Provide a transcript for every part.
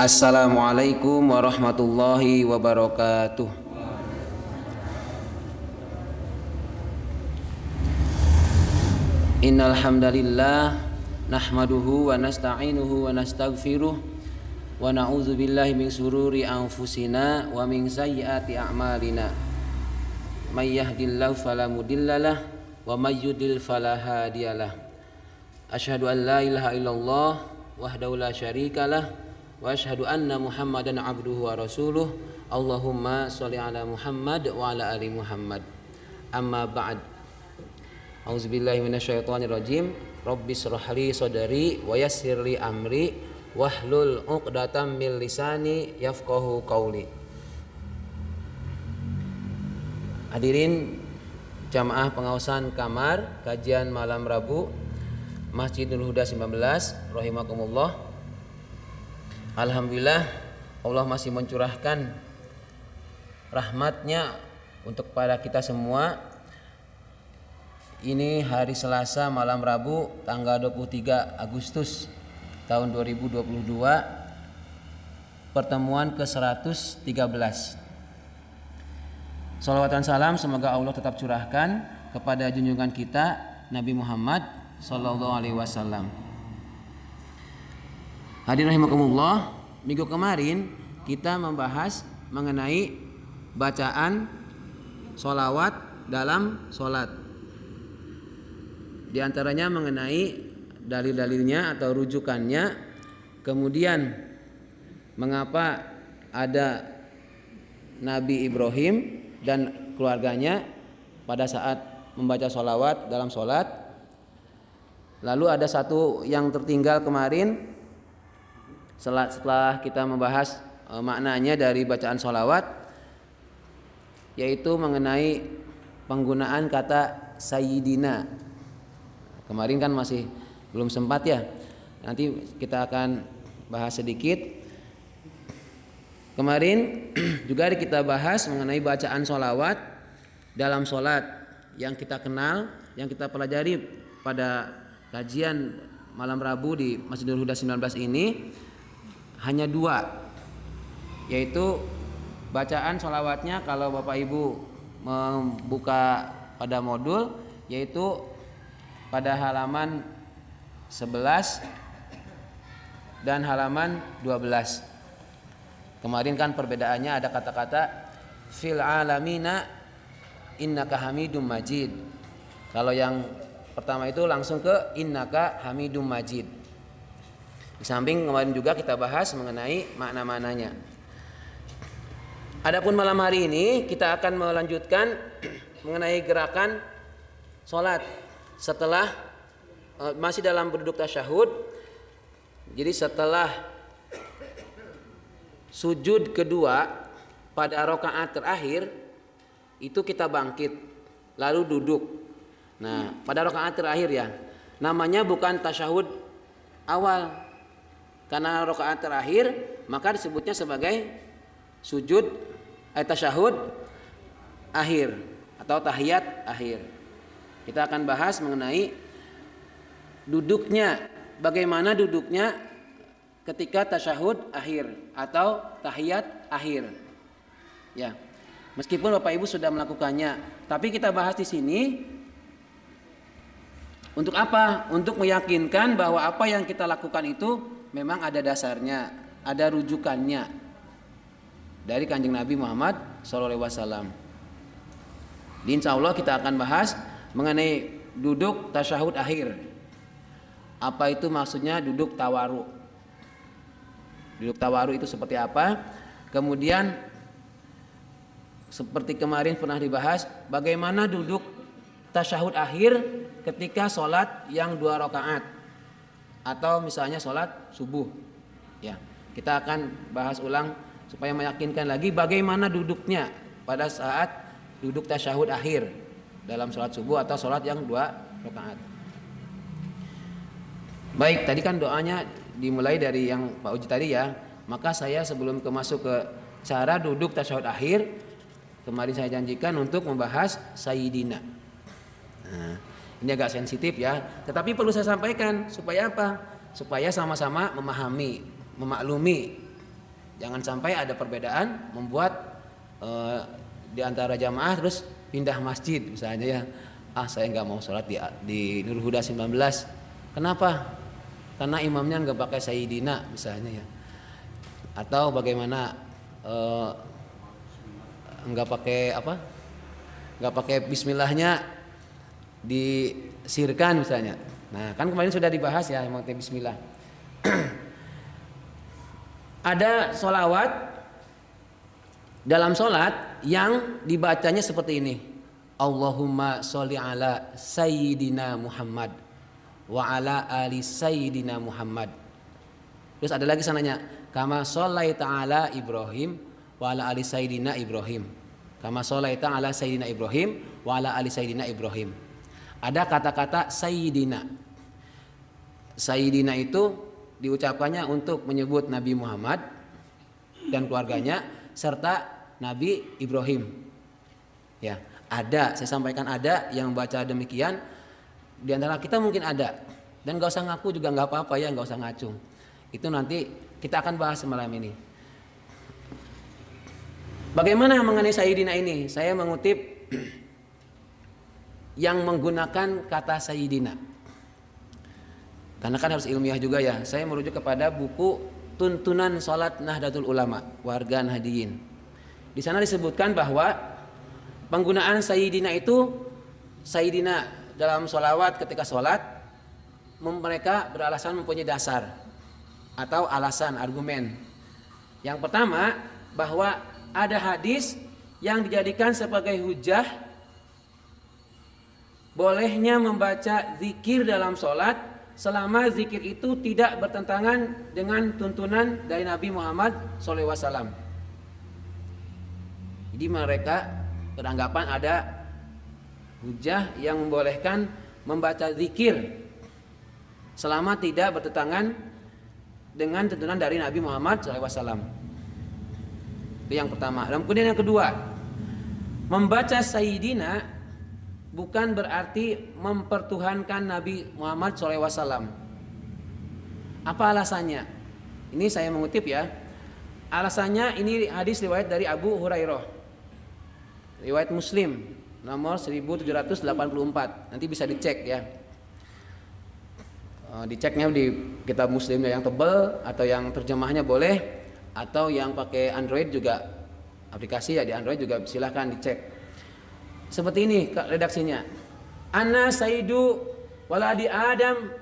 Assalamualaikum warahmatullahi wabarakatuh. Innal hamdalillah nahmaduhu wa nasta'inuhu wa nastaghfiruh wa na'udzu billahi min sururi anfusina wa min sayyiati a'malina. May yahdihillahu fala mudhillalah wa may yudlil fala hadiyalah. Asyhadu an la ilaha illallah wahdahu la syarikalah wa asyhadu anna Muhammadan abduhu wa rasuluh. Allahumma sholli ala Muhammad wa ala ali Muhammad. Amma ba'd. Auzubillahi minasyaitonir rajim. Rabbis shrah li sadri wa yassir li amri wahlul 'uqdatam min lisani yafqahu qauli. Hadirin jamaah pengawasan kamar kajian malam Rabu Masjid Nurul Huda 19 rahimakumullah. Alhamdulillah Allah masih mencurahkan rahmatnya untuk para kita semua. Ini hari Selasa malam Rabu tanggal 23 Agustus tahun 2022, pertemuan ke-113. Shalawat dan salam semoga Allah tetap curahkan kepada junjungan kita Nabi Muhammad sallallahu alaihi wasallam. Hadirin rahimakumullah, minggu kemarin kita membahas mengenai bacaan sholawat dalam sholat. Di antaranya mengenai dalil-dalilnya atau rujukannya, kemudian mengapa ada Nabi Ibrahim dan keluarganya pada saat membaca sholawat dalam sholat. Lalu ada satu yang tertinggal kemarin setelah kita membahas maknanya dari bacaan sholawat, yaitu mengenai penggunaan kata sayyidina. Kemarin kan masih belum sempat ya, nanti kita akan bahas sedikit. Kemarin juga kita bahas mengenai bacaan sholawat dalam sholat yang kita kenal, yang kita pelajari pada kajian malam Rabu di Masjid Nurul Huda 19 ini. Hanya dua, yaitu bacaan sholawatnya kalau Bapak Ibu membuka pada modul, yaitu pada halaman 11 dan halaman 12. Kemarin kan perbedaannya ada kata-kata fil alamina innaka hamidum majid. Kalau yang pertama itu langsung ke innaka hamidum majid. Di samping kemarin juga kita bahas mengenai makna-maknanya. Adapun malam hari ini kita akan melanjutkan mengenai gerakan sholat setelah masih dalam berduduk tasyahud. Jadi setelah sujud kedua pada rakaat terakhir itu kita bangkit lalu duduk. Nah, pada rakaat terakhir ya, namanya bukan tasyahud awal. Karena rakaat terakhir maka disebutnya sebagai sujud tasyahud akhir atau tahiyat akhir. Kita akan bahas mengenai duduknya, bagaimana duduknya ketika tasyahud akhir atau tahiyat akhir. Ya. Meskipun Bapak Ibu sudah melakukannya, tapi kita bahas di sini untuk apa? Untuk meyakinkan bahwa apa yang kita lakukan itu memang ada dasarnya, ada rujukannya dari Kanjeng Nabi Muhammad SAW. Insya Allah kita akan bahas mengenai duduk tasyahud akhir. Apa itu maksudnya duduk tawaru? Duduk tawaru itu seperti apa? Kemudian seperti kemarin pernah dibahas, bagaimana duduk tasyahud akhir ketika sholat yang 2 rakaat atau misalnya sholat subuh. Ya, kita akan bahas ulang supaya meyakinkan lagi bagaimana duduknya pada saat duduk tasyahud akhir dalam sholat subuh atau sholat yang 2 rakaat. Baik, tadi kan doanya dimulai dari yang Pak Uji tadi ya. Maka saya sebelum masuk ke cara duduk tasyahud akhir, kemarin saya janjikan untuk membahas sayyidina. Nah, ini agak sensitif ya, tetapi perlu saya sampaikan supaya apa? Supaya sama-sama memahami, memaklumi Jangan sampai ada perbedaan membuat di antara jamaah terus pindah masjid misalnya ya. Saya nggak mau sholat di Nur Huda 19. Kenapa? Karena imamnya nggak pakai Sayyidina misalnya ya. Atau bagaimana nggak pakai apa? Nggak pakai Bismillahnya disirkan misalnya. Nah kan kemarin sudah dibahas ya yang pakai Bismillah. Ada sholawat dalam sholat yang dibacanya seperti ini. Allahumma sholli ala Sayyidina Muhammad wa ala ali Sayyidina Muhammad. Terus ada lagi sananya, kama sholaita ala Ibrahim wa ala ali Sayyidina Ibrahim. Kama sholaita ala Sayyidina Ibrahim wa ala ali Sayyidina Ibrahim. Ada kata-kata Sayyidina. Sayyidina itu diucapkannya untuk menyebut Nabi Muhammad dan keluarganya serta Nabi Ibrahim. Ya, ada, saya sampaikan ada yang baca demikian. Di antara kita mungkin ada. Dan gak usah ngaku juga gak apa-apa ya, gak usah ngacung. Itu nanti kita akan bahas malam ini. Bagaimana mengenai Sayyidina ini? Saya mengutip yang menggunakan kata Sayyidina. Karena kan harus ilmiah juga ya. Saya merujuk kepada buku Tuntunan Salat Nahdlatul Ulama Warga Nahdiyin. Di sana disebutkan bahwa penggunaan Sayyidina itu, Sayyidina dalam sholawat ketika sholat, mereka beralasan mempunyai dasar atau alasan, argumen. Yang pertama, bahwa ada hadis yang dijadikan sebagai hujah bolehnya membaca zikir dalam sholat selama zikir itu tidak bertentangan dengan tuntunan dari Nabi Muhammad SAW. Jadi mereka beranggapan ada hujah yang membolehkan membaca zikir selama tidak bertentangan dengan tuntunan dari Nabi Muhammad SAW. Itu yang pertama. Dan kemudian yang kedua, membaca Sayyidina bukan berarti mempertuhankan Nabi Muhammad SAW. Apa alasannya? Ini saya mengutip ya. Alasannya ini hadis riwayat dari Abu Hurairah, riwayat Muslim nomor 1784. Nanti bisa dicek ya. Diceknya di kitab Muslimnya yang tebal atau yang terjemahnya boleh, atau yang pakai Android juga, aplikasi ya di Android juga silahkan dicek. Seperti ini redaksinya. Ana sayyidu waladi Adam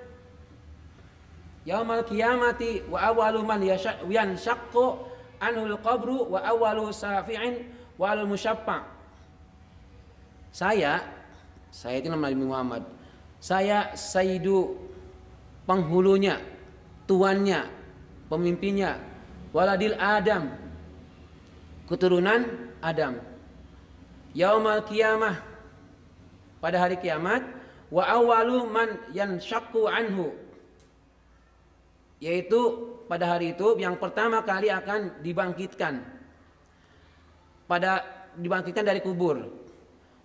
yaumal qiyamati wa awwalu man yanshaqqu anhul qabru wa awwalu safi'in wa al musyaffa'. Saya itu nama Nabi Muhammad. Saya sayyidu, penghulunya, tuannya, pemimpinnya, waladil Adam, keturunan Adam. Yaumal qiyamah, pada hari kiamat, wa awwalu man yanshaqqu anhu, yaitu pada hari itu yang pertama kali akan dibangkitkan dari kubur.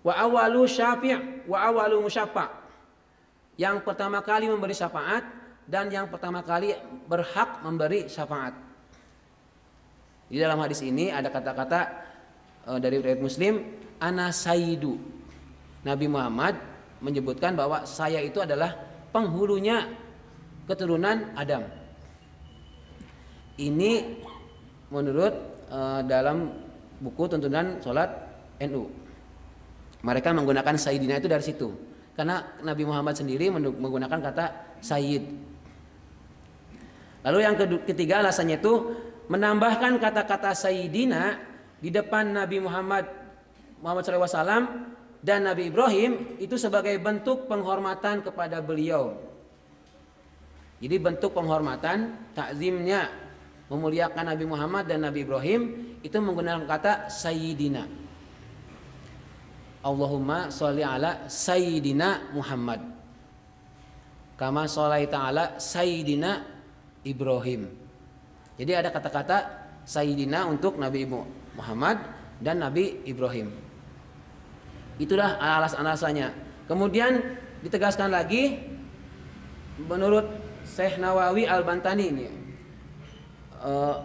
Wa awwalu syafi' wa awwalu musyaffa', yang pertama kali memberi syafaat dan yang pertama kali berhak memberi syafaat. Di dalam hadis ini ada kata-kata dari riwayat Muslim, ana sayyidu. Nabi Muhammad menyebutkan bahwa saya itu adalah penghulunya keturunan Adam. Ini menurut dalam buku Tuntunan Salat NU. Mereka menggunakan Sayyidina itu dari situ. Karena Nabi Muhammad sendiri menggunakan kata Sayyid. Lalu yang ketiga alasannya itu menambahkan kata-kata Sayyidina di depan Nabi Muhammad SAW dan Nabi Ibrahim itu sebagai bentuk penghormatan kepada beliau. Jadi bentuk penghormatan, takzimnya, memuliakan Nabi Muhammad dan Nabi Ibrahim itu menggunakan kata Sayyidina. Allahumma sholli ala Sayyidina Muhammad kama sholaita ala Sayyidina Ibrahim. Jadi ada kata-kata Sayyidina untuk Nabi Muhammad dan Nabi Ibrahim. Itulah alasannya. Kemudian ditegaskan lagi menurut Syekh Nawawi Al-Bantani ini,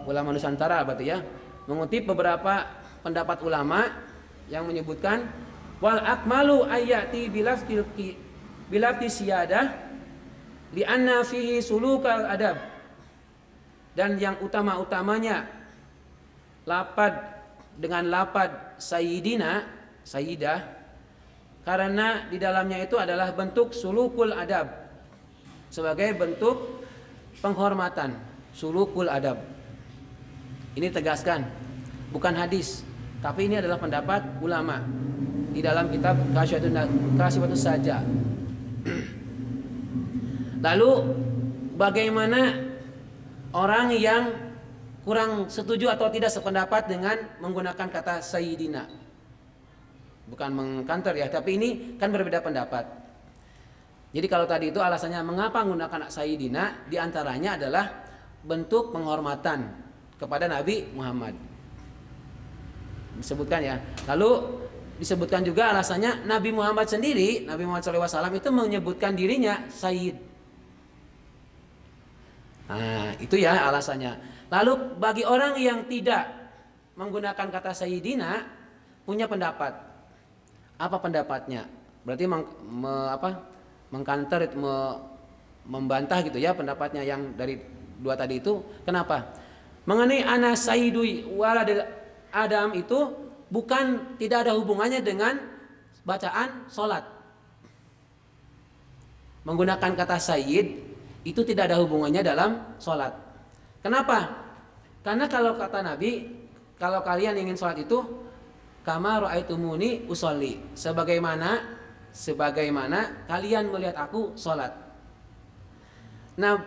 ulama Nusantara berarti ya, mengutip beberapa pendapat ulama yang menyebutkan wal akmalu ayati bilafti siyadah li'anna fihi sulukal adab, dan yang utama-utamanya lapad dengan lapad sayyidina, sayyidah, karena di dalamnya itu adalah bentuk sulukul adab, sebagai bentuk penghormatan, sulukul adab. Ini tegaskan, bukan hadis, tapi ini adalah pendapat ulama di dalam kitab Kasyifatus Saja. Lalu bagaimana orang yang kurang setuju atau tidak sependapat dengan menggunakan kata sayyidina? Bukan mengkanter ya, tapi ini kan berbeda pendapat. Jadi kalau tadi itu alasannya mengapa menggunakan sayyidina, diantaranya adalah bentuk penghormatan kepada Nabi Muhammad. Disebutkan ya. Lalu disebutkan juga alasannya Nabi Muhammad sendiri, Nabi Muhammad SAW itu menyebutkan dirinya Sayyid. Nah, itu ya alasannya. Lalu bagi orang yang tidak menggunakan kata Sayyidina, punya pendapat. Apa pendapatnya? Berarti mengkanter, membantah gitu ya pendapatnya yang dari dua tadi itu. Kenapa? Mengenai ana sayyidu waladil Adam itu tidak ada hubungannya dengan bacaan sholat. Menggunakan kata sayyid itu tidak ada hubungannya dalam sholat. Kenapa? Karena kalau kata Nabi, kalau kalian ingin sholat itu kama ra'aitumuni usolli, sebagaimana kalian melihat aku sholat. Nah,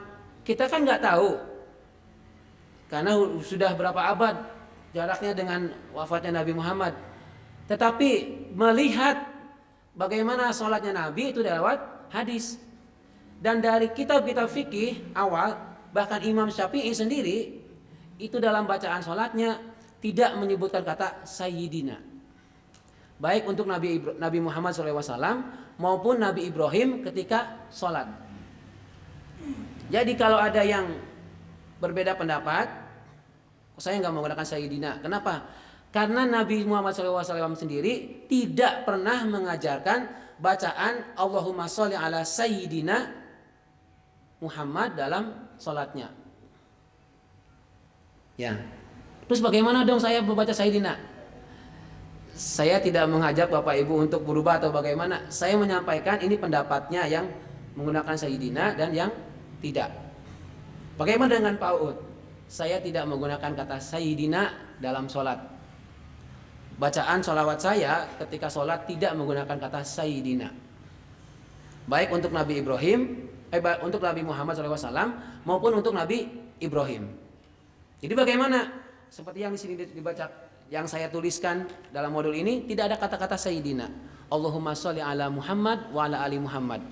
kita kan nggak tahu, karena sudah berapa abad jaraknya dengan wafatnya Nabi Muhammad. Tetapi melihat bagaimana sholatnya Nabi itu lewat hadis. Dan dari kitab-kitab fikih awal, bahkan Imam Syafi'i sendiri itu dalam bacaan sholatnya tidak menyebutkan kata sayyidina. Baik untuk Nabi Muhammad SAW maupun Nabi Ibrahim ketika sholat. Jadi kalau ada yang berbeda pendapat, saya nggak menggunakan sayyidina. Kenapa? Karena Nabi Muhammad SAW sendiri tidak pernah mengajarkan bacaan Allahumma sholli ala sayyidina Muhammad dalam sholatnya. Ya. Terus bagaimana dong saya membaca sayyidina? Saya tidak mengajak Bapak Ibu untuk berubah atau bagaimana. Saya menyampaikan ini pendapatnya yang menggunakan sayyidina dan yang tidak. Bagaimana dengan Pak Uud? Saya tidak menggunakan kata sayyidina dalam sholat. Bacaan sholawat saya ketika sholat tidak menggunakan kata sayyidina. Baik untuk Nabi untuk Nabi Muhammad SAW maupun untuk Nabi Ibrahim. Jadi bagaimana? Seperti yang di sini dibaca, yang saya tuliskan dalam modul ini, tidak ada kata-kata sayyidina. Allahumma sholli ala Muhammad wa ala ali Muhammad.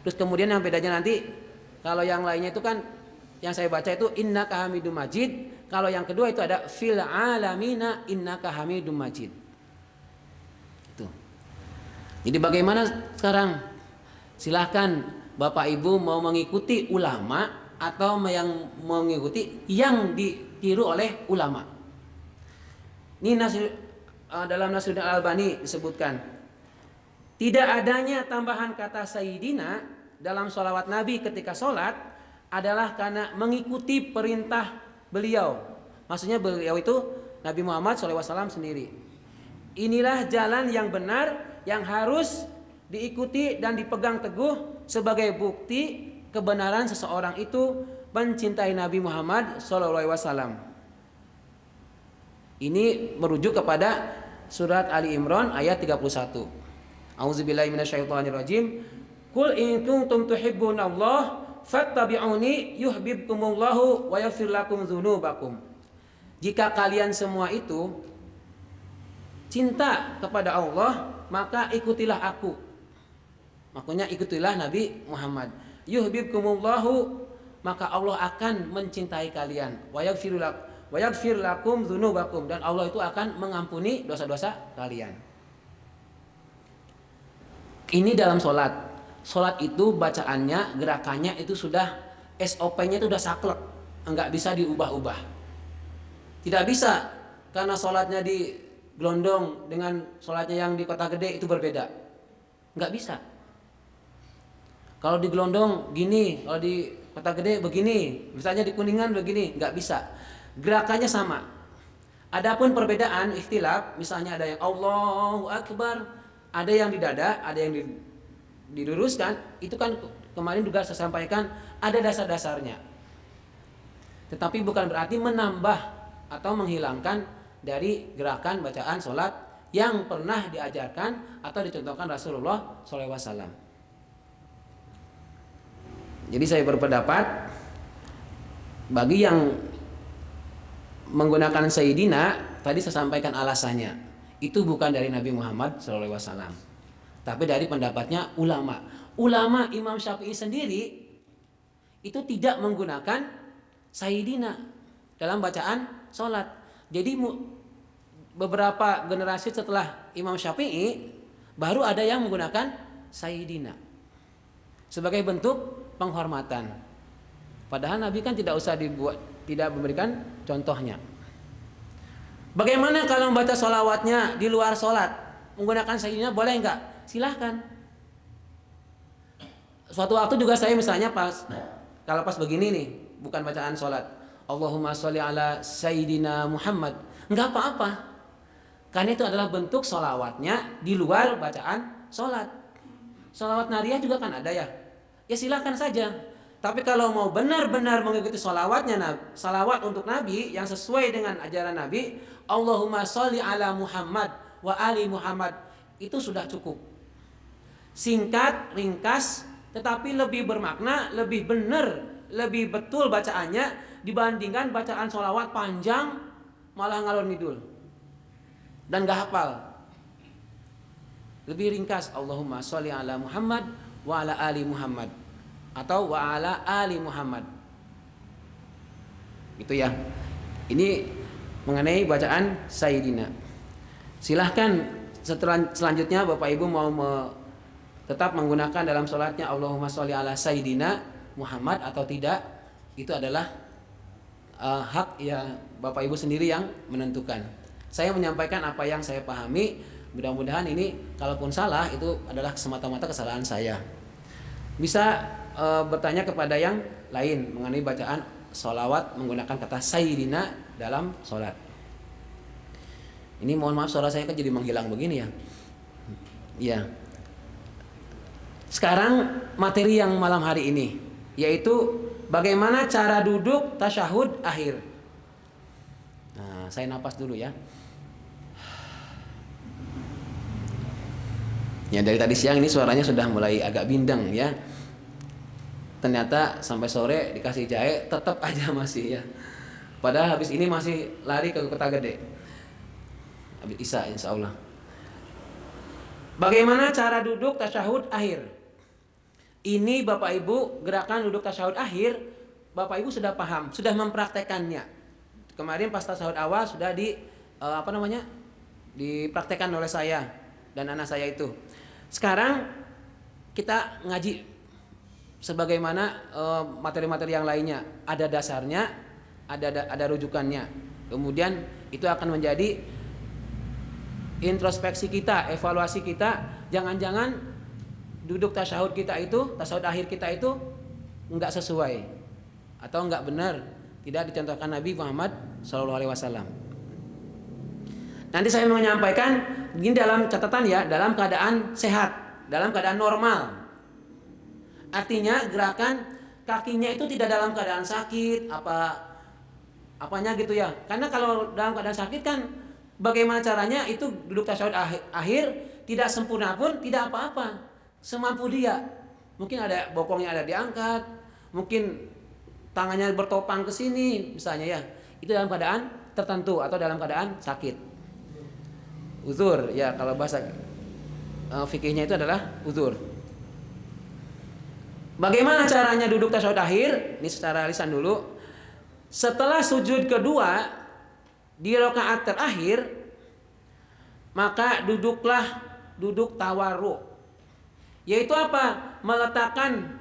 Terus kemudian yang bedanya nanti, kalau yang lainnya itu kan yang saya baca itu innaka hamidum majid. Kalau yang kedua itu ada fil alamina innaka hamidum majid. Itu. Jadi bagaimana sekarang? Silahkan Bapak Ibu mau mengikuti ulama atau yang mengikuti yang ditiru oleh ulama. Ini dalam Nasruddin Al-Albani disebutkan, tidak adanya tambahan kata sayyidina dalam sholawat Nabi ketika sholat adalah karena mengikuti perintah beliau. Maksudnya beliau itu Nabi Muhammad SAW sendiri. Inilah jalan yang benar yang harus diikuti dan dipegang teguh sebagai bukti kebenaran seseorang itu mencintai Nabi Muhammad SAW. Ini merujuk kepada surat Ali Imran ayat 31. A'udzubillahi minasyaitonirrajim. Qul in kuntum tuhibbunallah fattabi'uni yuhibbukumullahu wa yaghfir lakum dzunubakum. Jika kalian semua itu cinta kepada Allah, maka ikutilah aku. Makanya ikutilah Nabi Muhammad. Yuhibbukumullahu, maka Allah akan mencintai kalian. Wa yaghfir lakum dzunubakum, dan Allah itu akan mengampuni dosa-dosa kalian. Ini dalam sholat. Sholat itu bacaannya, gerakannya itu sudah SOP-nya itu sudah saklek, enggak bisa diubah-ubah. Tidak bisa karena sholatnya di Gelondong dengan sholatnya yang di Kota Gede itu berbeda. Nggak bisa. Kalau di Gelondong gini, kalau di Kota Gede begini, misalnya di Kuningan begini, nggak bisa. Gerakannya sama. Adapun perbedaan ikhtilaf, misalnya ada yang Allahu Akbar, ada yang di dada, ada yang diluruskan, itu kan kemarin juga saya sampaikan ada dasar-dasarnya. Tetapi bukan berarti menambah atau menghilangkan dari gerakan bacaan sholat yang pernah diajarkan atau dicontohkan Rasulullah SAW. Jadi saya berpendapat bagi yang menggunakan Sayyidina, tadi saya sampaikan alasannya, itu bukan dari Nabi Muhammad SAW, tapi dari pendapatnya ulama. Ulama Imam Syafi'i sendiri itu tidak menggunakan Sayyidina dalam bacaan sholat. Jadi beberapa generasi setelah Imam Syafi'i baru ada yang menggunakan Sayyidina sebagai bentuk penghormatan. Padahal Nabi kan tidak usah dibuat, tidak memberikan contohnya. Bagaimana kalau membaca sholawatnya di luar sholat menggunakan Sayyidina, boleh enggak? Silahkan. Suatu waktu juga saya misalnya kalau pas begini nih, bukan bacaan sholat, Allahumma sholli ala Sayyidina Muhammad, enggak apa-apa, karena itu adalah bentuk sholawatnya di luar bacaan sholat. Sholawat nariyah juga kan ada ya, ya silakan saja. Tapi kalau mau benar-benar mengikuti sholawatnya, salawat untuk Nabi yang sesuai dengan ajaran Nabi, Allahumma sholli ala Muhammad wa ali Muhammad, itu sudah cukup. Singkat, ringkas, tetapi lebih bermakna, lebih benar, lebih betul bacaannya dibandingkan bacaan sholawat panjang malah ngalor ngidul dan gak hafal. Lebih ringkas, Allahumma sholli ala Muhammad wa ala ali Muhammad atau wa ala ali Muhammad. Gitu ya. Ini mengenai bacaan Sayyidina. Silahkan selanjutnya Bapak Ibu mau tetap menggunakan dalam sholatnya Allahumma sholli ala Sayyidina Muhammad atau tidak, itu adalah hak ya Bapak Ibu sendiri yang menentukan. Saya menyampaikan apa yang saya pahami. Mudah-mudahan ini kalaupun salah itu adalah semata-mata kesalahan saya. Bisa bertanya kepada yang lain mengenai bacaan sholawat menggunakan kata Sayyidina dalam sholat. Ini mohon maaf suara saya kan jadi menghilang begini ya. Ya. Sekarang materi yang malam hari ini yaitu bagaimana cara duduk tasyahud akhir. Nah, saya napas dulu ya. Ya dari tadi siang ini suaranya sudah mulai agak bindeng ya. Ternyata sampai sore dikasih jahe tetap aja masih ya. Padahal habis ini masih lari ke Kota Gede. Habis Isya insya Allah. Bagaimana cara duduk tasyahud akhir? Ini Bapak Ibu gerakan duduk tasyahud akhir, Bapak Ibu sudah paham, sudah mempraktekannya. Kemarin pas tasyahud awal sudah dipraktekkan oleh saya dan anak saya itu. Sekarang kita ngaji sebagaimana materi-materi yang lainnya, ada dasarnya, ada rujukannya. Kemudian itu akan menjadi introspeksi kita, evaluasi kita. Jangan-jangan duduk tasyahud kita itu, tasyahud akhir kita itu enggak sesuai atau enggak benar, tidak dicontohkan Nabi Muhammad SAW. Nanti saya menyampaikan ini dalam catatan ya, dalam keadaan sehat, dalam keadaan normal. Artinya gerakan kakinya itu tidak dalam keadaan sakit apanya gitu ya. Karena kalau dalam keadaan sakit kan bagaimana caranya itu duduk tasyahud akhir tidak sempurna pun tidak apa-apa. Semampu dia. Mungkin ada bokongnya ada diangkat, mungkin tangannya bertopang ke sini misalnya ya. Itu dalam keadaan tertentu atau dalam keadaan sakit. Uzur ya, kalau bahasa fikihnya itu adalah uzur. Bagaimana caranya duduk tasyahud akhir? Ini secara lisan dulu. Setelah sujud kedua di rakaat terakhir, maka duduk tawarruk. Yaitu apa? Meletakkan,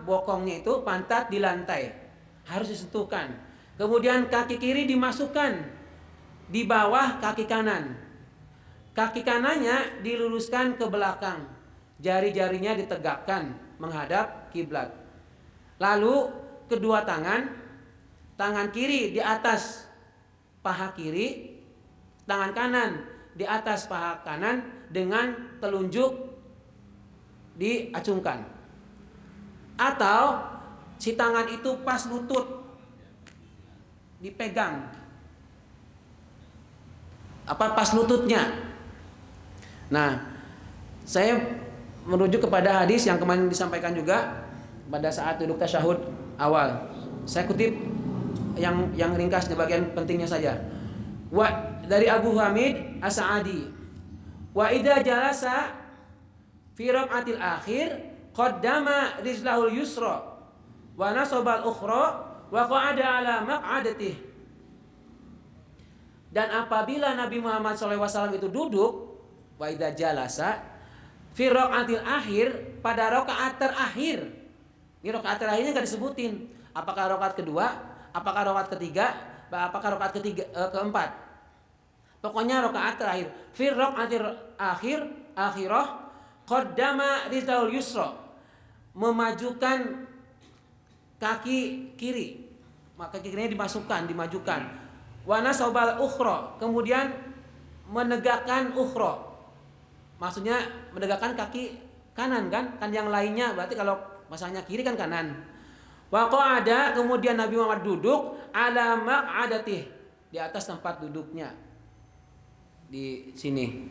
bokongnya itu pantat di lantai. Harus disentuhkan. Kemudian kaki kiri dimasukkan di bawah kaki kanan. Kaki kanannya diluruskan ke belakang. Jari-jarinya ditegakkan menghadap kiblat. Lalu kedua tangan kiri di atas paha kiri, tangan kanan di atas paha kanan dengan telunjuk diacungkan. Atau si tangan itu pas lutut dipegang. Pas lututnya. Nah, saya merujuk kepada hadis yang kemarin disampaikan juga pada saat duduk tasyahud awal. Saya kutip yang ringkas di bagian pentingnya saja. Dari Abu Hamid As-Sa'adi. Wa idza jalasa fi raq'atil akhir qaddama rijlahul yusra wa nasabal ukhra wa qa'ada ala maq'adatihi. Dan apabila Nabi Muhammad SAW itu duduk, wa idza jalasa fi raq'atil akhir, pada rakaat terakhir. Ini rakaat terakhirnya enggak disebutin. Apakah rakaat kedua, apakah rakaat ketiga, apakah rakaat keempat. Pokoknya rakaat terakhir. Fi raq'atil akhirah qaddama rijlahul yusra, memajukan kaki kiri. Maka kaki kirinya dimajukan. Wa nasabal ukhra, kemudian menegakkan ukhra. Maksudnya menegakkan kaki kanan kan yang lainnya, berarti kalau masanya kiri kan kanan. Wa qa'ada, kemudian Nabi Muhammad duduk ala maq'adatih, di atas tempat duduknya. Di sini.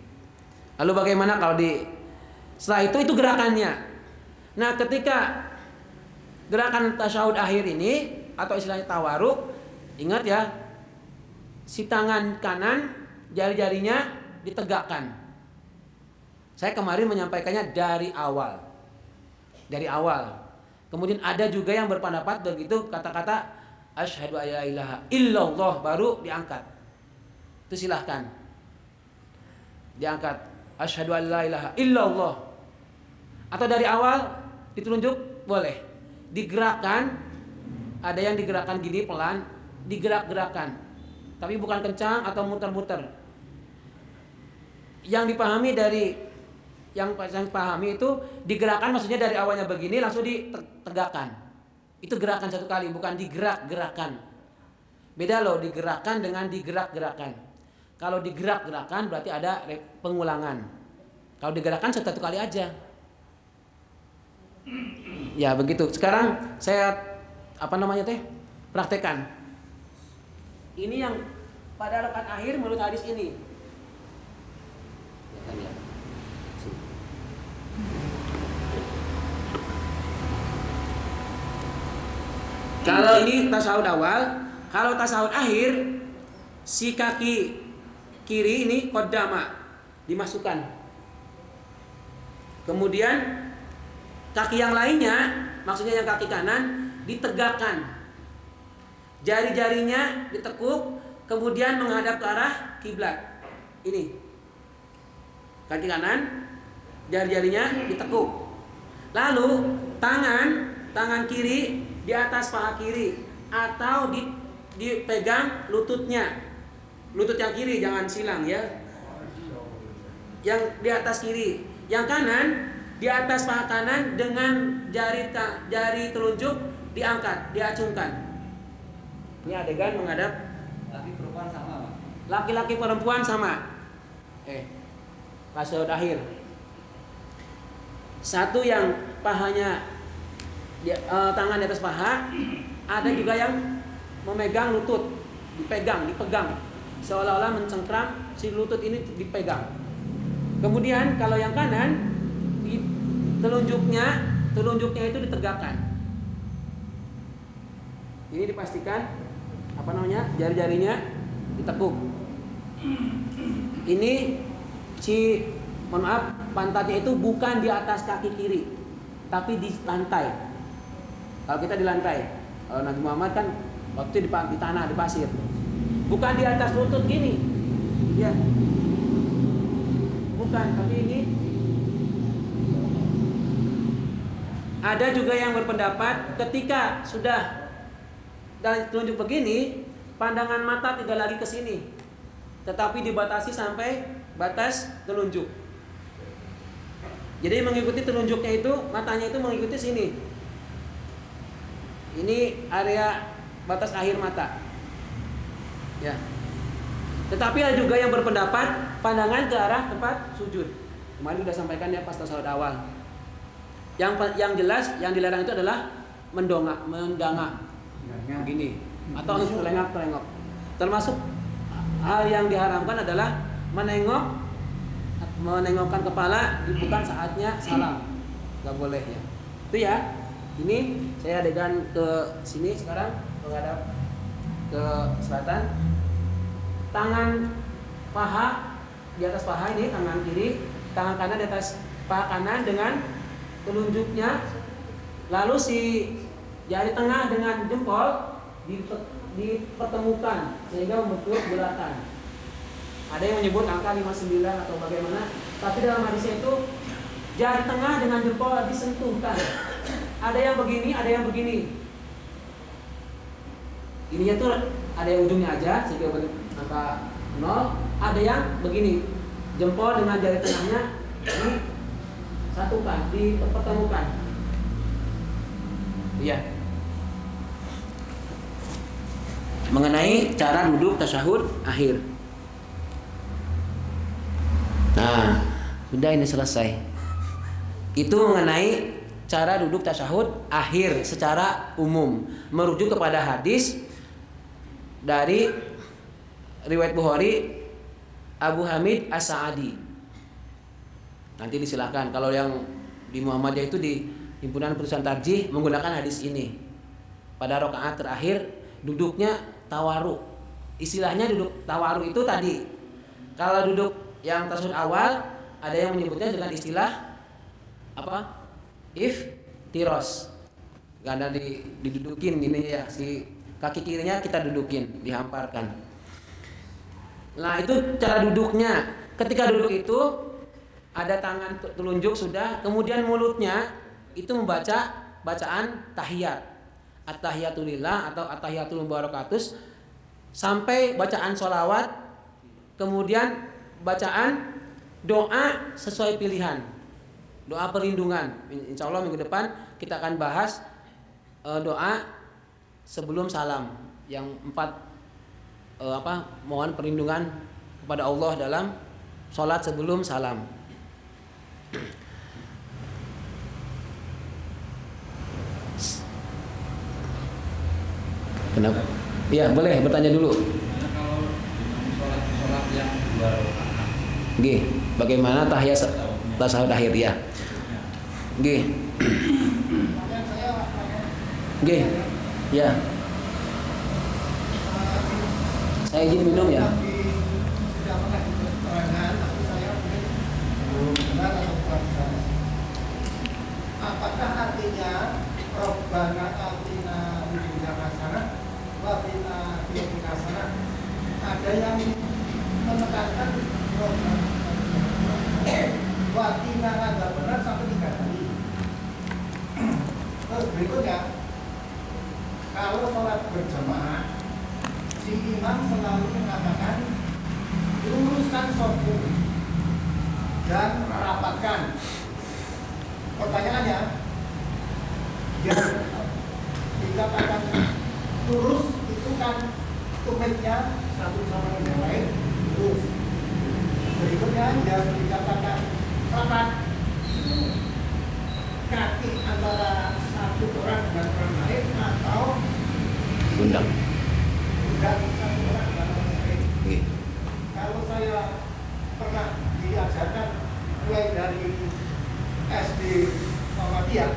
Lalu bagaimana kalau setelah itu gerakannya. Nah, ketika gerakan tasyahud akhir ini atau istilahnya tawaruk, ingat ya, si tangan kanan jari-jarinya ditegakkan. Saya kemarin menyampaikannya dari awal. Kemudian ada juga yang berpendapat begitu kata-kata asyhadu alla ilaha illallah baru diangkat. Itu silahkan. Diangkat asyhadu alla ilaha illallah. Atau dari awal ditunjuk boleh. Digerakkan, ada yang digerakkan gini pelan, digerak-gerakan. Tapi bukan kencang atau muter-muter. Yang dipahami yang pahami itu digerakkan, maksudnya dari awalnya begini langsung ditegakkan. Itu gerakan satu kali, bukan digerak-gerakan. Beda loh digerakkan dengan digerak-gerakan. Kalau digerak-gerakan berarti ada pengulangan. Kalau digerakkan satu kali aja. Ya begitu. Sekarang saya praktekkan. Ini yang pada rakaat akhir menurut hadis ini. Ya. Kalau ini tasyahud awal, kalau tasyahud akhir, si kaki kiri ini qaddama dimasukkan. Kemudian kaki yang lainnya, maksudnya yang kaki kanan ditegakkan. Jari-jarinya ditekuk, kemudian menghadap ke arah kiblat. Ini. Kaki kanan, jari-jarinya ditekuk. Lalu tangan kiri di atas paha kiri atau dipegang lututnya. Lutut yang kiri jangan silang ya. Yang di atas kiri, yang kanan di atas paha kanan dengan jari telunjuk diangkat, diacungkan. Ini adegan menghadap laki perempuan sama, Pak. Laki-laki perempuan sama. Tasyahud akhir. Satu yang pahanya tangan di atas paha, ada juga yang memegang lutut, dipegang, seolah-olah mencengkram si lutut ini dipegang. Kemudian kalau yang kanan, telunjuknya itu ditegakkan. Ini dipastikan jari-jarinya ditekuk. Ini pantatnya itu bukan di atas kaki kiri, tapi di lantai. Kalau kita di lantai, kalau Nabi Muhammad kan waktu di tanah, di pasir, bukan di atas lutut gini, ya, bukan. Tapi ini ada juga yang berpendapat ketika sudah dan tunjuk begini, pandangan mata tidak lagi ke sini, tetapi dibatasi sampai batas telunjuk. Jadi mengikuti telunjuknya itu, matanya itu mengikuti sini. Ini area batas akhir mata. Ya. Tetapi ada juga yang berpendapat pandangan ke arah tempat sujud. Kemarin sudah sampaikan ya pas salat awal. Yang jelas yang dilarang itu adalah mendongak, begini atau telengok. Termasuk hal yang diharamkan adalah menengokkan kepala bukan saatnya salam. Enggak boleh ya. Itu ya. Ini saya adegan ke sini sekarang menghadap ke selatan. Tangan paha di atas paha ini, tangan kiri, tangan kanan di atas paha kanan dengan telunjuknya, lalu si jari tengah dengan jempol dipertemukan sehingga membentuk bulatan. Ada yang menyebut angka 59 atau bagaimana, tapi dalam hadisnya itu jari tengah dengan jempol disentuhkan. Ada yang begini, ada yang begini. Ininya tuh ada yang ujungnya aja sehingga angka 0, ada yang begini, jempol dengan jari tengahnya disatukan, dipertemukan. Iya. Mengenai cara duduk tasyahud akhir. Nah, sudah ini selesai. Itu mengenai cara duduk tasyahud akhir secara umum, merujuk kepada hadis dari riwayat Bukhari Abu Hamid As-Sa'adi. Nanti disilahkan kalau yang di Muhammadiyah itu di himpunan putusan tarjih menggunakan hadis ini. Pada rakaat terakhir duduknya tawaruk. Istilahnya duduk tawaruk itu tadi. Kalau duduk yang tasyahud awal ada yang menyebutnya dengan istilah apa? Iftiros. Karena didudukin ini ya, si kaki kirinya kita dudukin, dihamparkan. Nah, itu cara duduknya. Ketika duduk itu ada tangan telunjuk sudah, kemudian mulutnya itu membaca bacaan tahiyat. At-tahiyatulillah atau at-tahiyatul mubarakatus sampai bacaan sholawat, kemudian bacaan doa sesuai pilihan. Doa perlindungan. Insya Allah minggu depan kita akan bahas doa sebelum salam yang 4 mohon perlindungan kepada Allah dalam sholat sebelum salam. Kenapa? Iya, boleh bertanya dulu. Kalau sholat yang 2 rakaat. Nggih, bagaimana tahiyat tasyahud akhir ya? Nggih. Nggih. Ya. Saya izin minum ya. Apakah artinya Rabbana atina fid dunya hasanah wa qina adzaban hasanah? Ada yang menekankan Rabbana wa qina adzaban sampai 3 kali. Terus berikutnya, kalau sholat berjamaah, si imam selalu mengatakan luruskan shafku dan rapatkan. Pertanyaannya, yang dikatakan lurus itu kan tumitnya satu sama yang lain lurus. Berikutnya yang dikatakan rapat itu kaki antara satu orang dan orang lain atau Undang. satu orang dan orang lain. Nggih. Kalau saya pernah diajarkan mulai dari SD Muhammadiyah,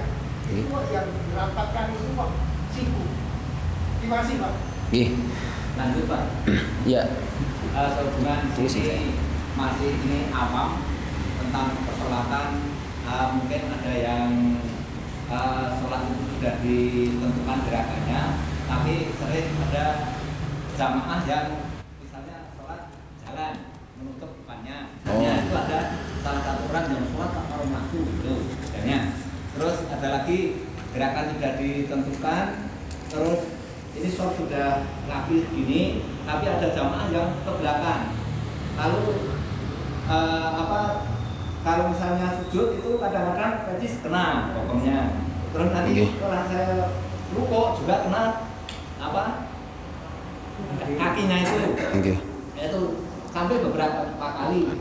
itu yang dirapatkan itu kok siku. Terima kasih Pak. Nggih. Lanjut Pak. Ya. Sehubungan ini masih ini awam tentang persolatan, mungkin ada yang sholat itu sudah ditentukan gerakannya, tapi sering ada jamaah yang misalnya sholat jalan menutup depannya. Itu ada salah satu orang yang sholat tanpa rumahku gitu misalnya. Terus ada lagi gerakan sudah ditentukan, terus ini sholat sudah rapi gini, tapi ada jamaah yang ke belakang. Lalu kalau misalnya sujud itu kadang-kadang persis kena bokongnya. Terus nanti setelah saya rukuk juga kena kakinya itu. Itu sampai beberapa kali.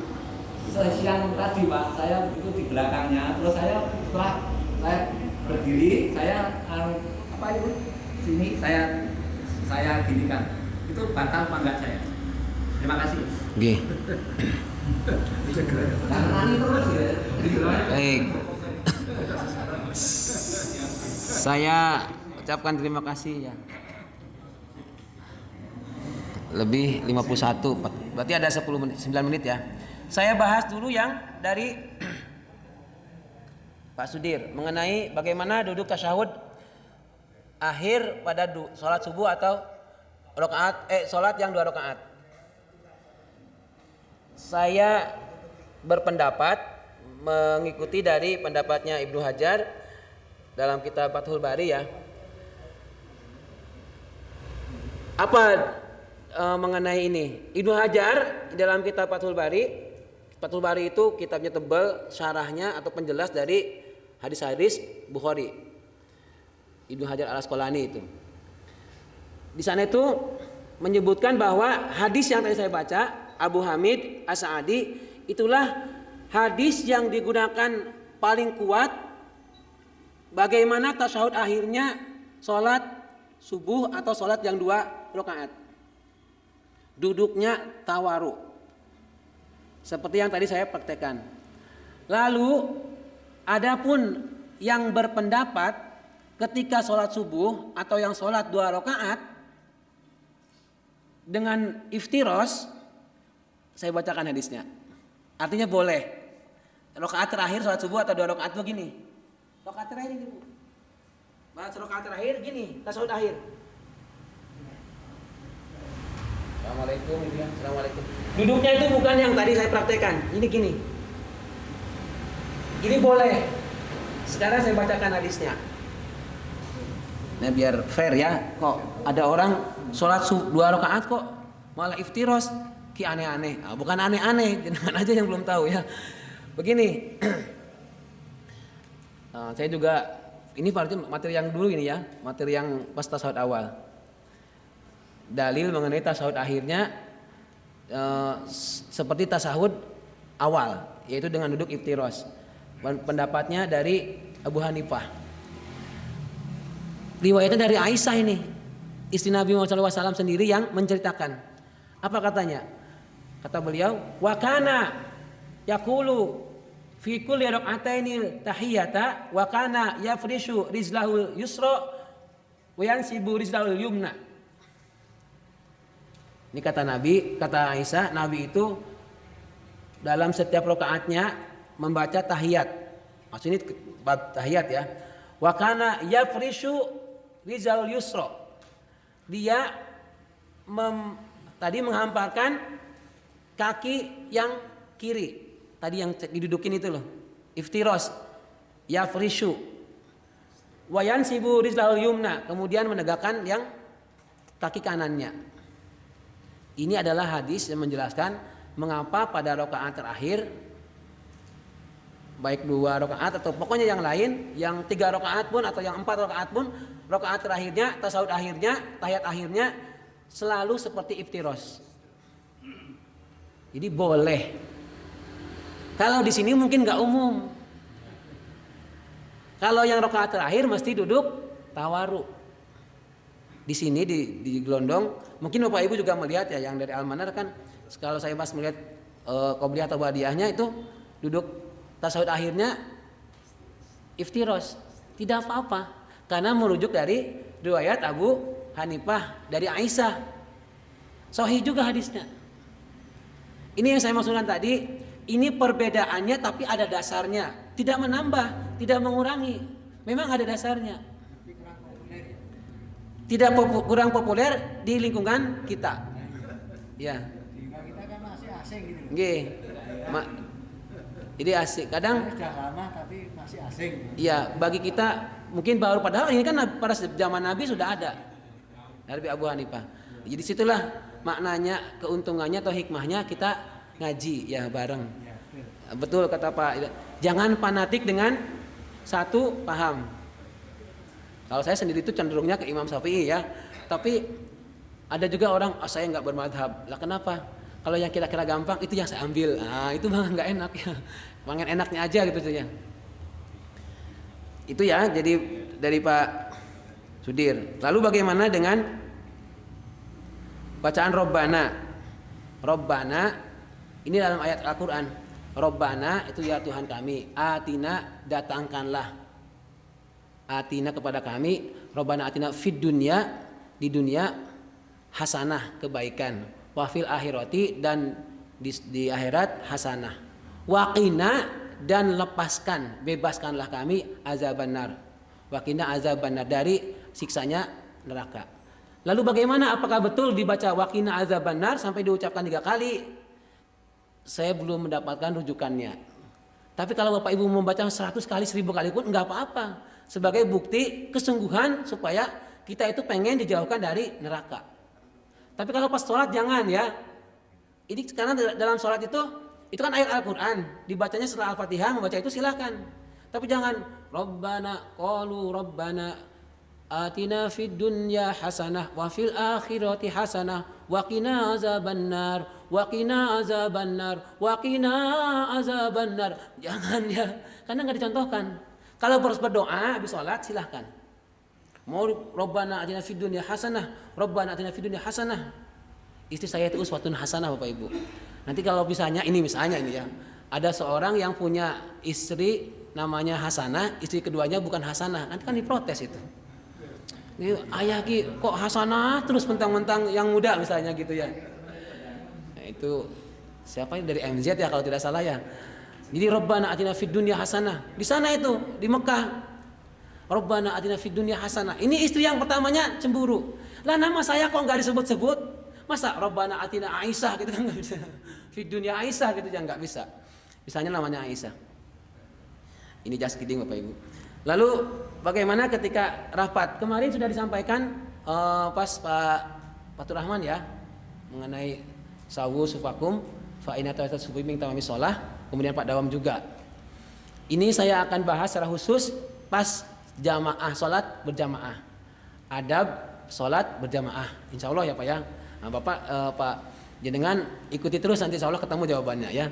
Siang tadi Pak, saya itu di belakangnya. Terus setelah saya berdiri, saya sini saya ginikan. Itu batal apa enggak saya? Terima kasih. Oke. Baik. Saya ucapkan terima kasih ya. Lebih 51, berarti ada 10 menit, 9 menit ya. Saya bahas dulu yang dari Pak Sudir mengenai bagaimana duduk tasyahud akhir pada sholat subuh atau sholat yang 2 rakaat. Saya berpendapat mengikuti dari pendapatnya Ibnu Hajar dalam kitab Fathul Bari ya. Apa mengenai ini? Ibnu Hajar dalam kitab Fathul Bari itu kitabnya tebal, syarahnya atau penjelas dari hadis-hadis Bukhari. Ibnu Hajar Al-Asqalani itu. Di sana itu menyebutkan bahwa hadis yang tadi saya baca Abu Hamid As-Sa'adi itulah hadis yang digunakan paling kuat bagaimana tasyahud akhirnya sholat subuh atau sholat yang 2 rakaat. Duduknya tawaru. Seperti yang tadi saya praktekkan. Lalu adapun yang berpendapat ketika sholat subuh atau yang sholat 2 rakaat dengan iftiros, saya bacakan hadisnya. Artinya boleh. Rakaat terakhir sholat subuh atau 2 rakaat begini. Rakaat terakhir ini. Bahas rakaat terakhir gini, tasyahud akhir. Assalamualaikum. Assalamualaikum. Duduknya itu bukan yang tadi saya praktekkan. Ini gini. Ini boleh. Sekarang saya bacakan hadisnya. Nah biar fair ya. Kok ada orang sholat 2 rakaat kok malah iftiros. Ki aneh-aneh. Nah, bukan aneh-aneh. Jangan aja yang belum tahu ya. Begini. Saya juga ini berarti materi yang dulu ini ya. Materi yang pas tasyahud awal. Dalil mengenai tasyahud akhirnya seperti tasyahud awal, yaitu dengan duduk iftiros. Pendapatnya dari Abu Hanifah. Riwayatnya dari Aisyah ini, istri Nabi Muhammad SAW sendiri yang menceritakan. Apa katanya? Kata beliau, wa kana yaqulu fi kulli rak'ataini tahiyata wa kana yafrishu rizlahul yusra wa yansibu rizlahul yumna. Ini kata Nabi, kata Aisyah, Nabi itu dalam setiap rakaatnya membaca tahiyat. Maksudnya bab tahiyat ya. Wa kana yafrishu rizal yusra. Dia tadi menghamparkan kaki yang kiri. Tadi yang didudukin itu loh. Iftiros. Yafrishu. Wa yansibu rizal yumna. Kemudian menegakkan yang kaki kanannya. Ini adalah hadis yang menjelaskan mengapa pada rakaat terakhir baik 2 rakaat atau pokoknya yang lain, yang 3 rakaat pun atau yang 4 rakaat pun, rakaat terakhirnya, tasyahud akhirnya, tahiyat akhirnya selalu seperti iftiros. Jadi boleh. Kalau di sini mungkin nggak umum. Kalau yang rakaat terakhir mesti duduk tawaru. Di sini di Gelondong, mungkin Bapak Ibu juga melihat ya yang dari Al-Manar kan, kalau saya pas melihat qobliyah atau badiahnya itu duduk tasyahud akhirnya iftiros, tidak apa-apa karena merujuk dari riwayat Abu Hanifah dari Aisyah. Sahih juga hadisnya. Ini yang saya maksudkan tadi, ini perbedaannya tapi ada dasarnya, tidak menambah, tidak mengurangi. Memang ada dasarnya. Tidak kurang populer di lingkungan kita. Ya. Kita kan masih asing gitu. Nggih. Jadi asik. Kadang sudah lama tapi masih asing. Iya, bagi kita mungkin baru, padahal ini kan pada zaman Nabi sudah ada. Dari Abu Hanifah. Jadi situlah maknanya, keuntungannya atau hikmahnya kita ngaji ya bareng. Ya, Betul betul. kata Pak. Jangan fanatik dengan satu paham. Kalau saya sendiri itu cenderungnya ke Imam Syafi'i ya. Tapi ada juga orang saya nggak bermadhab. Lah kenapa? Kalau yang kira-kira gampang itu yang saya ambil. Nah itu malah nggak enak ya. Pengen enaknya aja gitu saja. Itu ya. Jadi dari Pak Sudir. Lalu bagaimana dengan bacaan Robbana? Robbana ini dalam ayat Al-Quran. Robbana itu ya Tuhan kami. Atina datangkanlah. Atina kepada kami. Robbana atina fid dunya di dunia hasanah kebaikan. Wafil akhirati dan di akhirat hasanah. Waqina dan lepaskan bebaskanlah kami azabannar. Waqina azabannar dari siksanya neraka. Lalu bagaimana apakah betul dibaca waqina azabannar sampai diucapkan 3 kali? Saya belum mendapatkan rujukannya. Tapi kalau Bapak Ibu membaca 100 kali 1000 kali pun enggak apa-apa. Sebagai bukti kesungguhan supaya kita itu pengen dijauhkan dari neraka. Tapi kalau pas sholat jangan ya. Ini karena dalam sholat itu kan ayat Al-Quran. Dibacanya setelah Al-Fatihah membaca itu silahkan. Tapi jangan Rabbana qalu Rabbana atina fid dunya hasanah wa fil akhirati hasanah wa qina azabannar wa qina azabannar wa qina azabannar. Jangan ya, karena enggak dicontohkan. Kalau harus berdoa habis sholat silahkan. Mau Rabbana atina fid dunya hasanah, Rabbana atina fid dunya hasanah. Istri saya itu uswatun hasanah Bapak Ibu. Nanti kalau misalnya ini ya, ada seorang yang punya istri namanya Hasanah, istri keduanya bukan Hasanah, nanti kan diprotes itu. Ini ayah ki kok Hasanah terus mentang-mentang yang muda misalnya gitu ya. Nah, itu siapa ini dari MZ ya kalau tidak salah ya. Jadi Rabbana atina fid dunya hasanah. Di sana itu di Mekah. Rabbana atina fid dunya hasanah. Ini istri yang pertamanya cemburu. Lah nama saya kok enggak disebut-sebut? Masa Rabbana atina Aisyah gitu kan enggak bisa. Fid dunya Aisyah gitu ya enggak bisa. Misalnya namanya Aisyah. Ini just kidding Bapak Ibu. Lalu bagaimana ketika rapat? Kemarin sudah disampaikan pas Pak Fatur Rahman ya mengenai sawu sufakum fa inna ta'ata subiming tamami shalah, kemudian Pak Dawam juga. Ini saya akan bahas secara khusus pas jamaah salat berjamaah. Adab salat berjamaah. Insyaallah ya Pak ya. Nah, Bapak Pak jenengan ikuti terus nanti insyaallah ketemu jawabannya ya.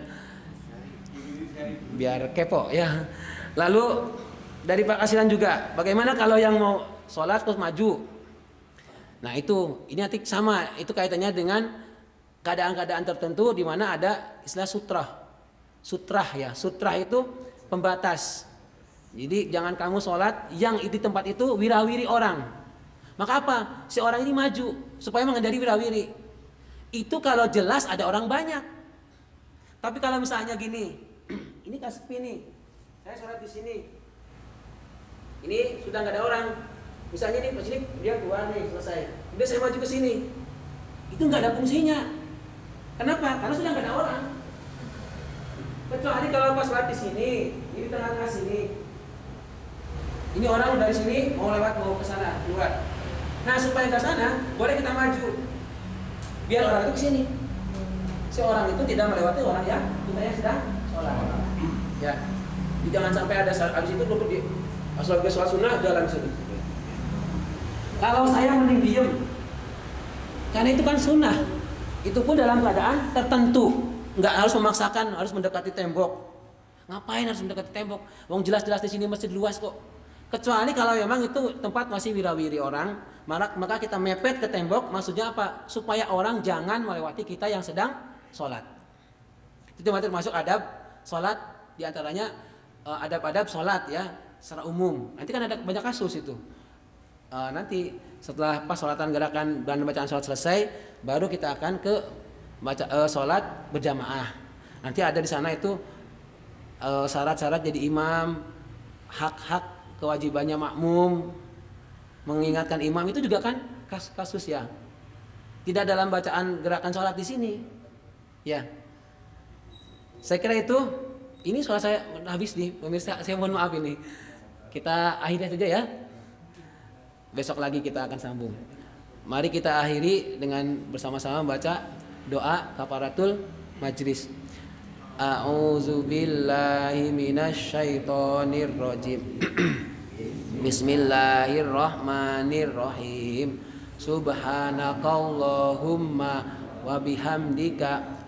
Biar kepo ya. Lalu dari Pak Kasiran juga, bagaimana kalau yang mau sholat terus maju? Nah itu, ini nanti sama, itu kaitannya dengan keadaan-keadaan tertentu di mana ada istilah sutrah. Sutrah ya, sutrah itu pembatas. Jadi jangan kamu sholat yang di tempat itu wirawiri orang. Maka apa? Si orang ini maju supaya menghindari wirawiri. Itu kalau jelas ada orang banyak. Tapi kalau misalnya gini, ini sepi nih, saya sholat di sini. Ini sudah nggak ada orang. Misalnya nih, sini dia keluar nih selesai. Udah saya maju ke sini. Itu nggak ada fungsinya. Kenapa? Karena sudah nggak ada orang. Kecuali kalau pas sholat di sini, ini tengah-tengah sini. Ini orang dari sini mau lewat mau ke sana keluar. Nah supaya ke sana boleh kita maju. Biar orang itu ke sini. Si orang itu tidak melewati orang yang kita yang sedang sholat. Ya. Jadi jangan sampai ada habis itu luput di sholat sunnah jalan sini. Kalau saya mending diem, karena itu kan sunnah. Itu pun dalam keadaan tertentu, nggak harus memaksakan harus mendekati tembok. Ngapain harus mendekati tembok? Wong jelas-jelas di sini masjid luas kok. Kecuali kalau memang itu tempat masih wirawiri orang, maka kita mepet ke tembok. Maksudnya apa? Supaya orang jangan melewati kita yang sedang sholat. Itu termasuk adab sholat, diantaranya adab-adab sholat ya. Secara umum, nanti kan ada banyak kasus itu. Nanti setelah pas sholatan gerakan dan bacaan sholat selesai, baru kita akan ke sholat berjamaah. Nanti ada di sana itu syarat-syarat jadi imam, hak-hak kewajibannya makmum, mengingatkan imam itu juga kan kasus ya. Tidak dalam bacaan gerakan sholat di sini, ya. Saya kira itu. Ini soal saya habis nih, pemirsa. Saya mohon maaf ini. Kita akhiri saja ya. Besok lagi kita akan sambung. Mari kita akhiri dengan bersama-sama baca doa kafaratul majlis. A'udzu billahi minasyaitonir rajim. Bismillahirrahmanirrahim. Subhanakallahumma wa bihamdika